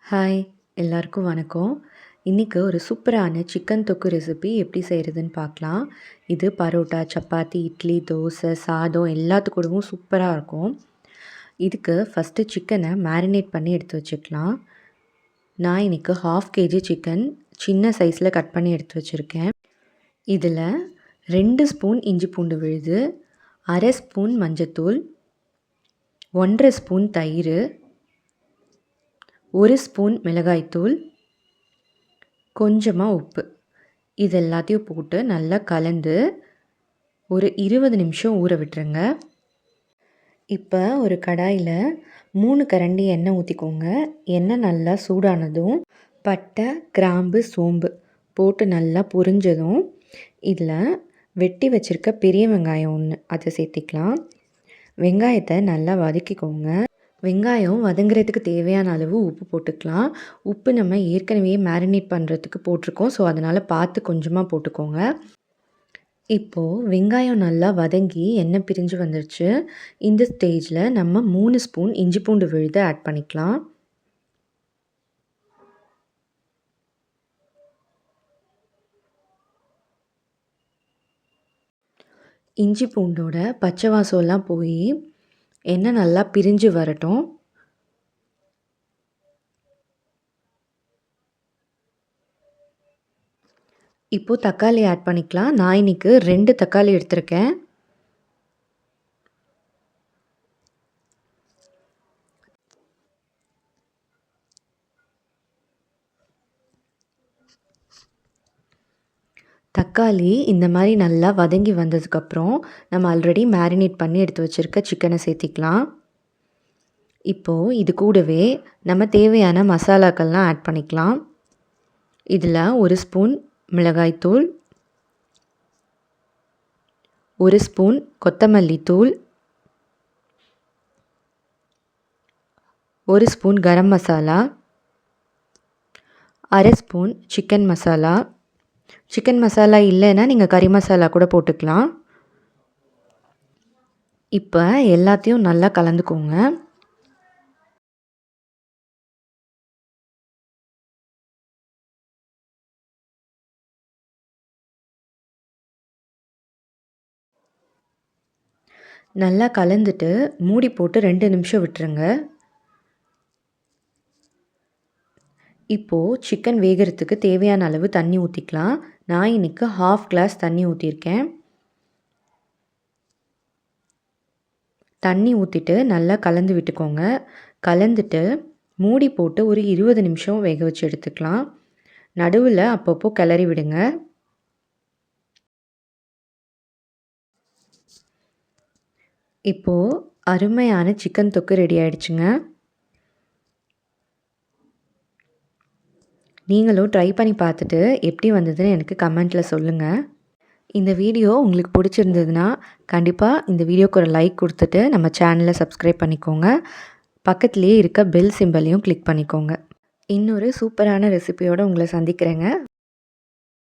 Hi எல்லாருக்கும் வணக்கம். இன்றைக்கி ஒரு சூப்பரான சிக்கன் தொக்கு ரெசிபி எப்படி செய்கிறதுன்னு பார்க்கலாம். இது பரோட்டா, சப்பாத்தி, இட்லி, தோசை, சாதம் எல்லாத்துக்கூடவும் சூப்பராக இருக்கும். இதுக்கு ஃபஸ்ட்டு சிக்கனை மேரினேட் பண்ணி எடுத்து வச்சுக்கலாம். நான் இன்றைக்கி 1/2 kg சிக்கன் சின்ன சைஸில் கட் பண்ணி எடுத்து வச்சுருக்கேன். இதில் 2 ஸ்பூன் இஞ்சி பூண்டு விழுது, 1/2 ஸ்பூன் மஞ்சத்தூள், 1/2 ஸ்பூன் தயிர், 1 ஸ்பூன் மிளகாய்த்தூள், கொஞ்சமாக உப்பு, இது எல்லாத்தையும் போட்டு நல்லா கலந்து ஒரு 20 நிமிஷம் ஊற விட்டுருங்க. இப்போ ஒரு கடாயில் 3 கரண்டி எண்ணெய் ஊற்றிக்கோங்க. எண்ணெய் நல்லா சூடானதும் பட்டை, கிராம்பு, சோம்பு போட்டு நல்லா பொரிஞ்சதும் இதில் வெட்டி வச்சுருக்க பெரிய வெங்காயம் 1 அதை சேர்த்திக்கலாம். வெங்காயத்தை நல்லா வதக்கிக்கோங்க. வெங்காயம் வதங்குறதுக்கு தேவையான அளவு உப்பு போட்டுக்கலாம். உப்பு நம்ம ஏற்கனவே மேரினேட் பண்ணுறதுக்கு போட்டிருக்கோம். ஸோ அதனால் பார்த்து கொஞ்சமாக போட்டுக்கோங்க. இப்போது வெங்காயம் நல்லா வதங்கி எண்ணெய் பிரிஞ்சு வந்துருச்சு. இந்த ஸ்டேஜில் நம்ம 3 ஸ்பூன் இஞ்சி பூண்டு விழுதை ஆட் பண்ணிக்கலாம். இஞ்சி பூண்டோட பச்சை வாசம்லாம் போய் எண்ணெய் நல்லா பிரிஞ்சு வரட்டும். இப்போது தக்காளி ஆட் பண்ணிக்கலாம். நான் இன்றைக்கி 2 தக்காளி எடுத்திருக்கேன். தக்காளி இந்த மாதிரி நல்லா வதங்கி வந்ததுக்கப்புறம் நம்ம ஆல்ரெடி மேரினேட் பண்ணி எடுத்து வச்சுருக்க சிக்கனை சேர்த்திக்கலாம். இப்போது இது கூடவே நம்ம தேவையான மசாலாக்கள்லாம் ஆட் பண்ணிக்கலாம். இதில் 1 ஸ்பூன் மிளகாய்த்தூள், 1 ஸ்பூன் கொத்தமல்லி தூள், 1 spoon garam masala, 1/2 spoon chicken masala. Chicken masala இல்லைன்னா நீங்கள் கறி மசாலா கூட போட்டுக்கலாம். இப்போ எல்லாத்தையும் நல்லா கலந்துக்கோங்க. நல்லா கலந்துட்டு மூடி போட்டு 2 நிமிஷம் விட்டுருங்க. இப்போது சிக்கன் வேகிறதுக்கு தேவையான அளவு தண்ணி ஊற்றிக்கலாம். நான் இன்றைக்கி 1/2 கிளாஸ் தண்ணி ஊற்றிருக்கேன். தண்ணி ஊற்றிட்டு நல்லா கலந்து விட்டுக்கோங்க. கலந்துட்டு மூடி போட்டு ஒரு 20 நிமிஷம் வேக வச்சு எடுத்துக்கலாம். நடுவில் அப்பப்போ கிளறி விடுங்க. இப்போது அருமையான சிக்கன் தொக்கு ரெடி ஆகிடுச்சுங்க. நீங்களும் ட்ரை பண்ணி பார்த்துட்டு எப்படி வந்ததுன்னு எனக்கு கமெண்ட்டில் சொல்லுங்கள். இந்த வீடியோ உங்களுக்கு பிடிச்சிருந்ததுன்னா கண்டிப்பாக இந்த வீடியோக்கு ஒரு லைக் கொடுத்துட்டு நம்ம சேனலை சப்ஸ்கிரைப் பண்ணிக்கோங்க. பக்கத்துலேயே இருக்க பெல் சிம்பலையும் கிளிக் பண்ணிக்கோங்க. இன்னொரு சூப்பரான ரெசிபியோடு உங்களை சந்திக்கிறேங்க.